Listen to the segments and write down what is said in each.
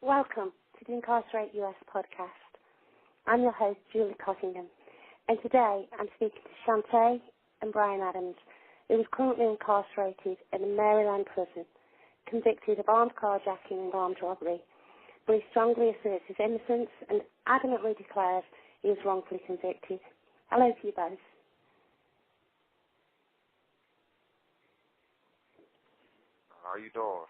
Welcome to the Incarcerated US podcast. I'm your host, Julie Cottingham, and today I'm speaking to Shantae and Bryan Adams, who is currently incarcerated in a Maryland prison, convicted of armed carjacking and armed robbery, but he strongly asserts his innocence and adamantly declares he is wrongfully convicted. Hello to you both. How you doing?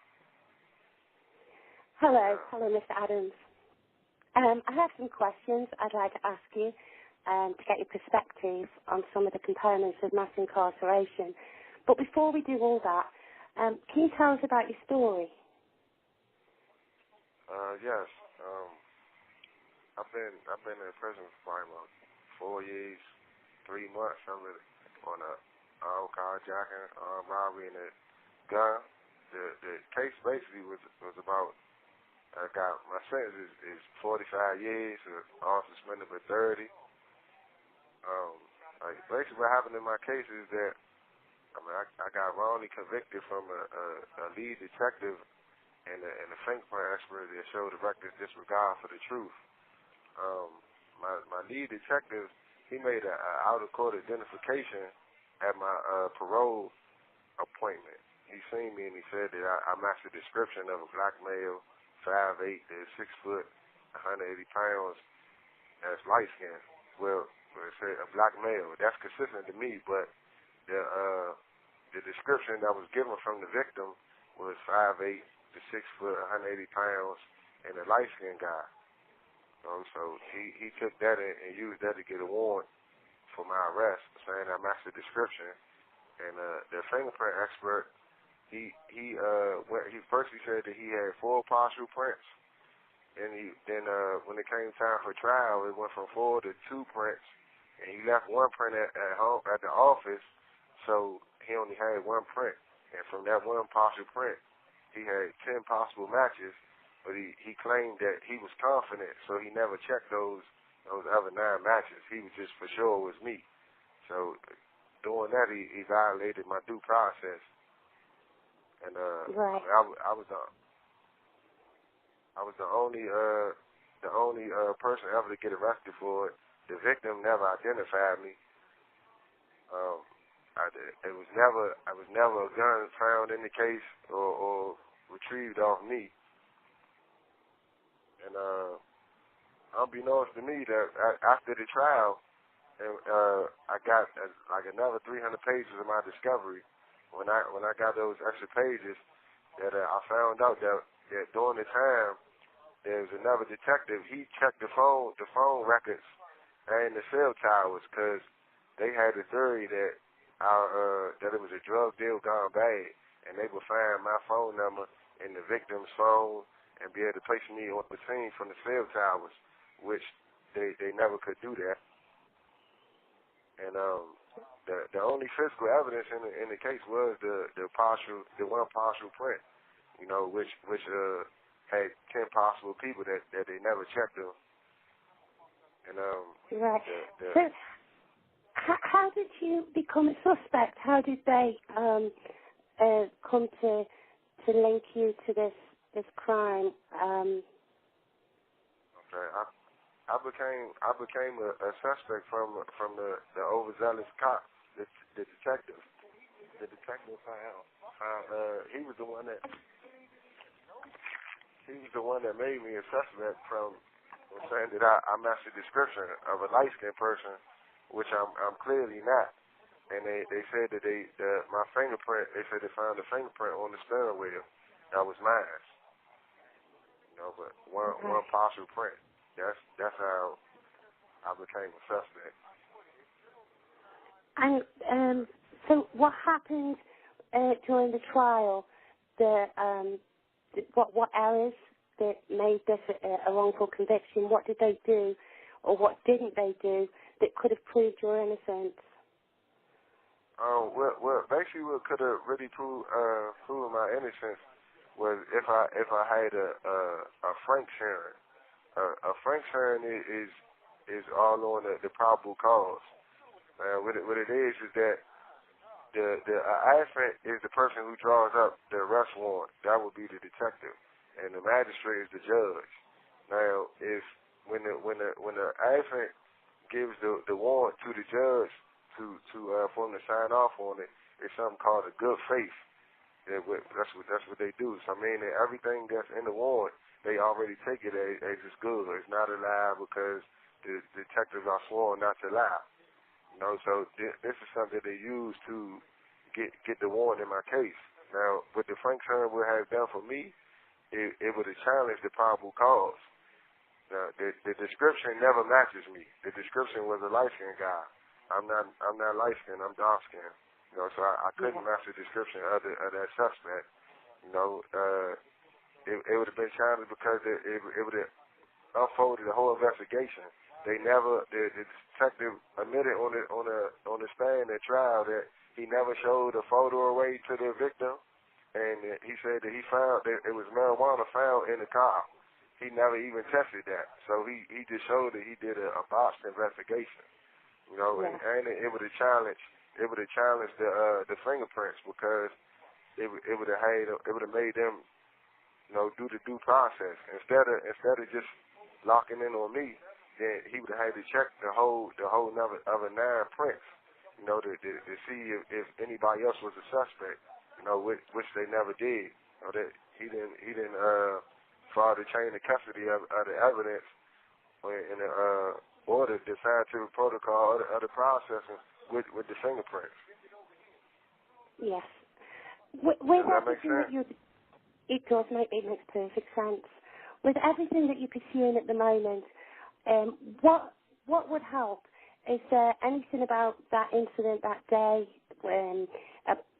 Hello, Mr. Adams. I have some questions I'd like to ask you to get your perspective on some of the components of mass incarceration. But before we do all that, can you tell us about your story? Yes. I've been in prison for probably about 4 years, 3 months. I'm on a armed carjacking, armed robbery, and a gun. The case basically was about. I got my sentence is 45 years, all suspended for 30. Basically what happened in my case is that I got wrongly convicted from a lead detective and a fingerprint expert that showed a reckless disregard for the truth. My lead detective, he made an out of court identification at my parole appointment. He seen me and he said that I matched the description of a black male, 5'8", 6 foot, 180 pounds, that's light skin. Well, it said a black male. That's consistent to me, but the description that was given from the victim was 5'8", 6 foot, 180 pounds, and a light skinned guy. So he took that and used that to get a warrant for my arrest, saying I matched the description. And the fingerprint expert, he first said that he had 4 partial prints, and then when it came time for trial, it went from 4 to 2 prints, and he left 1 print at home at the office, so he only had 1 print, and from that 1 partial print, he had 10 possible matches, but he claimed that he was confident, so he never checked those other 9 matches. He was just for sure it was me. So doing that, he violated my due process. And right. I was the only person ever to get arrested for it. The victim never identified me. I was never a gun found in the case or retrieved off me. And unbeknownst to me, that after the trial, and I got like another 300 pages of my discovery. When I got those extra pages, that I found out that during the time there was another detective. He checked the phone records and the cell towers because they had the theory that that it was a drug deal gone bad, and they would find my phone number in the victim's phone and be able to place me on the scene from the cell towers, which they never could do that. And the only physical evidence in the case was the 1 partial print, which had 10 possible people that they never checked them. And right. So, how did you become a suspect? How did they come to link you to this crime? Okay, I became a suspect from the overzealous cop, the detective. The detective found he was the one that made me a suspect from saying that I matched the description of a light skinned person, which I'm clearly not. And they said that my fingerprint. They said they found a fingerprint on the steering wheel that was mine. But one partial print. That's how I became a suspect. And so, what happened during the trial? What errors that made this a wrongful conviction? What did they do, or what didn't they do that could have proved your innocence? Well, basically, what could have really proven my innocence was if I had a Frank's hearing. A Frank's hearing is all on the probable cause. What it is that the asset is the person who draws up the arrest warrant. That would be the detective. and the magistrate is the judge. Now, if when the advocate gives the warrant to the judge for him to sign off on it, it's something called a good faith. That's what they do. So I mean, everything that's in the warrant, they already take it as it's good. It's not a lie because the detectives are sworn not to lie. So this is something they use to get the warrant in my case. Now, what the Frank hearing would have done for me, it would have challenged the probable cause. Now, the description never matches me. The description was a light-skinned guy. I'm not light-skinned. I'm dark-skinned. So I couldn't match the description of that suspect. It would have been challenged because it would have unfolded the whole investigation. The detective admitted on the stand at trial that he never showed a photo away to the victim, and he said that he found that it was marijuana found in the car. He never even tested that, so he just showed that he did a botched investigation. And it would have challenged the fingerprints because it would have made them do the due process instead of just locking in on me. Then he would have had to check the whole other 9 prints, to see if anybody else was a suspect, which they never did. That he didn't follow the chain of custody of the evidence in the order, the scientific protocol, of the processing with the fingerprints. Yes. Does that make sense? It does it makes perfect sense. With everything that you're pursuing at the moment, what would help? Is there anything about that incident that day when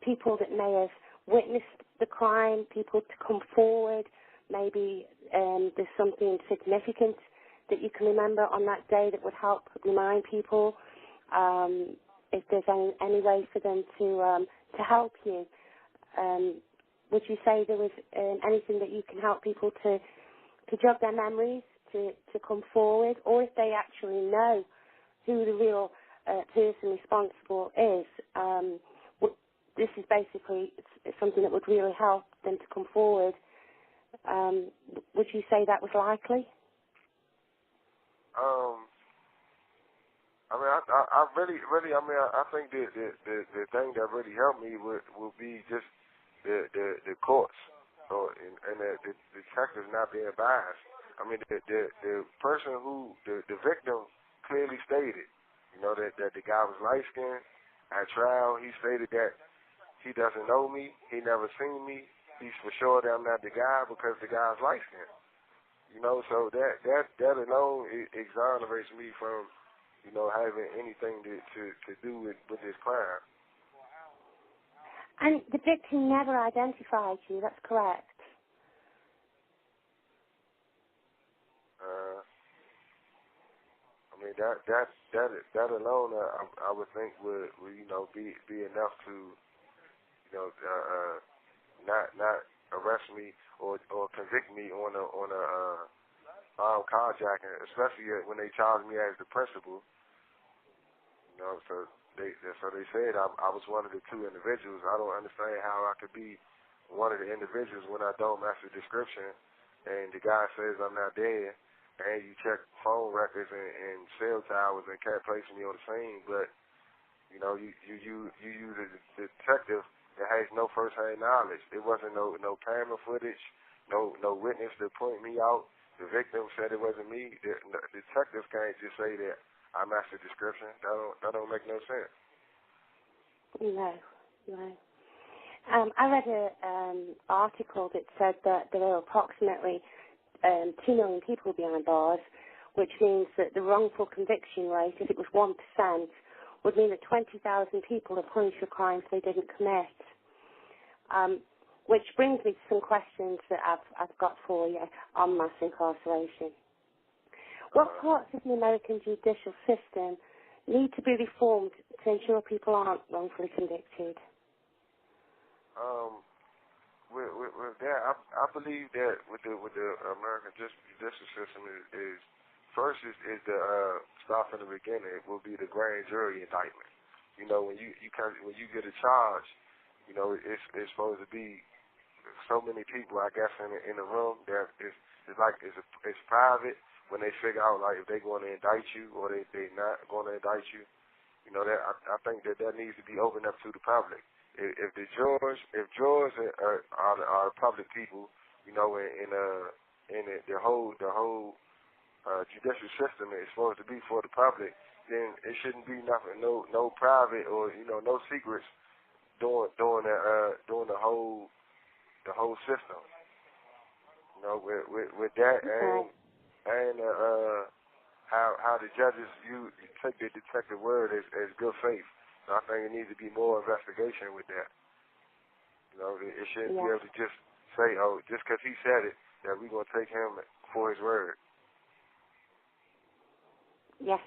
people that may have witnessed the crime, people to come forward? Maybe there's something significant that you can remember on that day that would help remind people. If there's any way for them to help you, would you say there was anything that you can help people to jog their memories, to come forward, or if they actually know who the real person responsible is? This is basically it's something that would really help them to come forward. Would you say that was likely? I think the thing that really helped me would be just the courts, and the detectives not being biased. I mean, the person the victim clearly stated, that the guy was light skinned. At trial, he stated that he doesn't know me, he never seen me. He's for sure that I'm not the guy because the guy's light skinned. So that alone exonerates me from, having anything to do with this crime. And the victim never identified you, that's correct? That alone, I would think would be enough to, not arrest me or convict me on a armed carjacking, especially when they charged me as the principal. So they said I was one of the 2 individuals. I don't understand how I could be one of the individuals when I don't match the description, and the guy says I'm not there, and you check phone records and cell towers and can't place me on the scene, but you use a detective that has no first-hand knowledge. There wasn't no camera footage, no witness to point me out. The victim said it wasn't me. The detective can't just say that I matched the description. That don't make no sense. No. I read an article that said that there are approximately 2 million people behind bars, which means that the wrongful conviction rate, if it was 1%, would mean that 20,000 people are punished for crimes they didn't commit. Which brings me to some questions that I've got for you on mass incarceration. What parts of the American judicial system need to be reformed to ensure people aren't wrongfully convicted? With that, I believe that with the American judicial system is first is the start from the beginning. It will be the grand jury indictment. When you get a charge, it's supposed to be so many people, I guess, in the room that it's private when they figure out like if they're going to indict you or they not going to indict you. You know, that I think that needs to be opened up to the public. If jurors are the public people, you know, in the whole judicial system is supposed to be for the public, then it shouldn't be nothing, no private or no secrets during the whole system. You know, with that and how the judges take the detective word as good faith. So I think it needs to be more investigation with that. You know, it shouldn't be able to just say, oh, just because he said it, that we're going to take him for his word. Yes,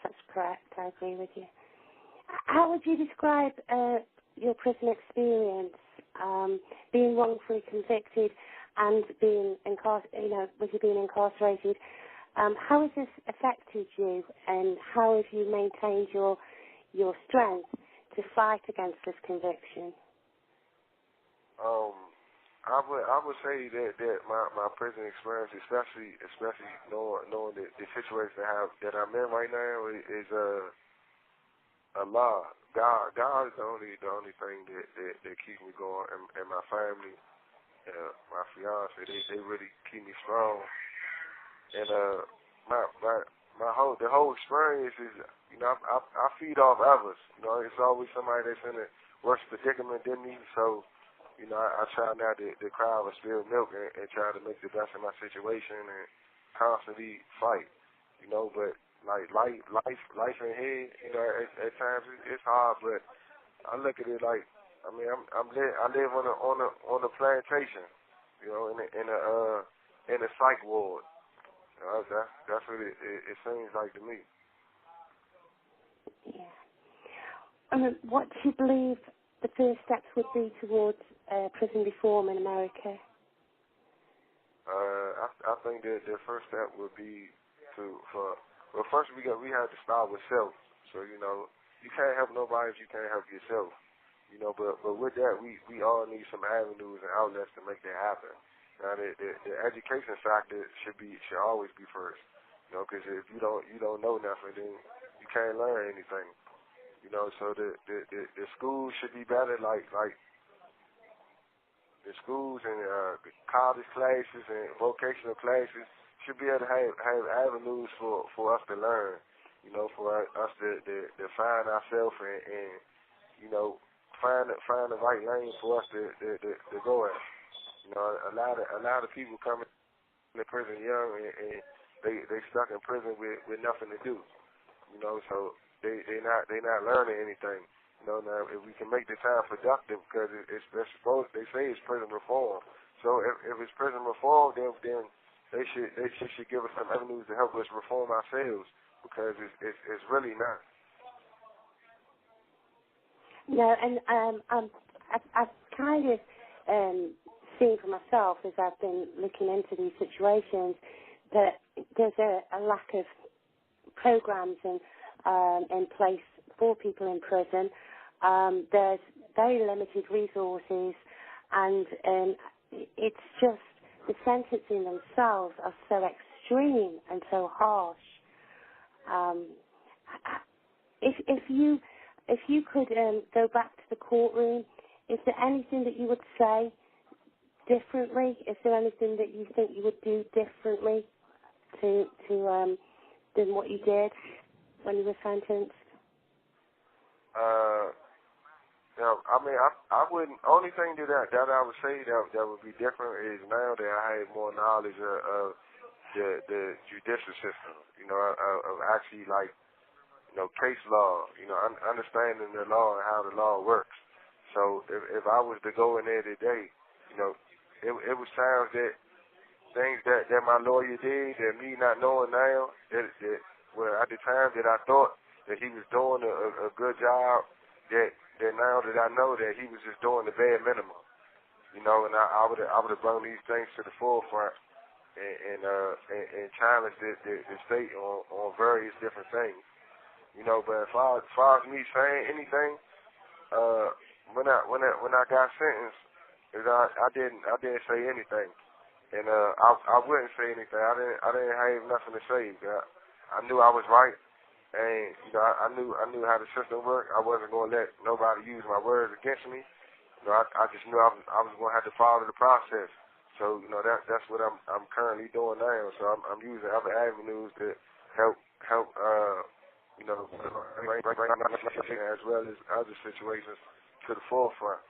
that's correct. I agree with you. How would you describe your prison experience, being wrongfully convicted and being with you being incarcerated? How has this affected you, and how have you maintained your strength to fight against this conviction? I would say that my prison experience, especially knowing the situation that I'm in right now, is Allah. God is the only thing that keeps me going, and my family, my fiance, they really keep me strong. And the whole experience is, I feed off others. You know, it's always somebody that's in a worse predicament than me. So, I try not to cry or spill milk and try to make the best of my situation and constantly fight. But like life in here, at times it's hard. But I look at it like, I live on a plantation, in a psych ward. That's what it seems like to me. Yeah. What do you believe the first steps would be towards prison reform in America? I think that the first step would be first we have to start with self. So you can't help nobody if you can't help yourself. But with that we all need some avenues and outlets to make that happen. Now the education factor should always be first, because if you don't know nothing, then you can't learn anything, So the schools should be better, like the schools and college classes and vocational classes should be able to have avenues for us to learn, for us to find ourselves and find the right lane for us to go at. A lot of people come in prison young and they stuck in prison with nothing to do. So they not learning anything. Now if we can make the time productive, because they say it's prison reform. So if it's prison reform, then they should give us some avenues to help us reform ourselves, because it's really not. No, and I've kind of seen for myself as I've been looking into these situations that there's a lack of programs in place for people in prison. There's very limited resources, and it's just the sentencing themselves are so extreme and so harsh. If you could go back to the courtroom, is there anything that you would say differently? Is there anything that you think you would do differently than what you did when you were sentenced? I wouldn't. Only thing that I would say that would be different is now that I have more knowledge of the judicial system. Of actually case law. Understanding the law and how the law works. So if I was to go in there today, it was times that things that my lawyer did that me not knowing now that at the time that I thought that he was doing a good job, that now that I know that he was just doing the bare minimum, and I would have brought these things to the forefront and challenged the state on various different things, But as far as me saying anything, when I got sentenced, I didn't say anything, and I wouldn't say anything. I didn't have nothing to say. I knew I was right, and I knew how the system worked. I wasn't going to let nobody use my words against me. I just knew I was going to have to follow the process. So that's what I'm currently doing now. So I'm using other avenues to help bring as well as other situations to the forefront.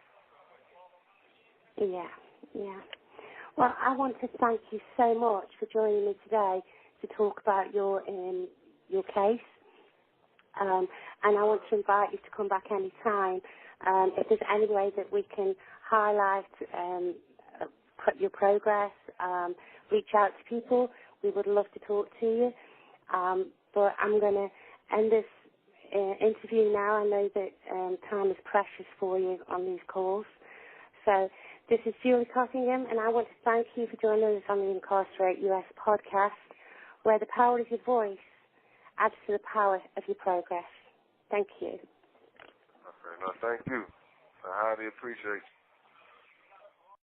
Yeah. Well, I want to thank you so much for joining me today to talk about your case. And I want to invite you to come back any time. If there's any way that we can highlight your progress, reach out to people, we would love to talk to you. But I'm going to end this interview now. I know that time is precious for you on these calls. So this is Julie Cottingham, and I want to thank you for joining us on the Incarcerated US podcast, where the power of your voice adds to the power of your progress. Thank you. Okay, no, thank you. I highly appreciate you.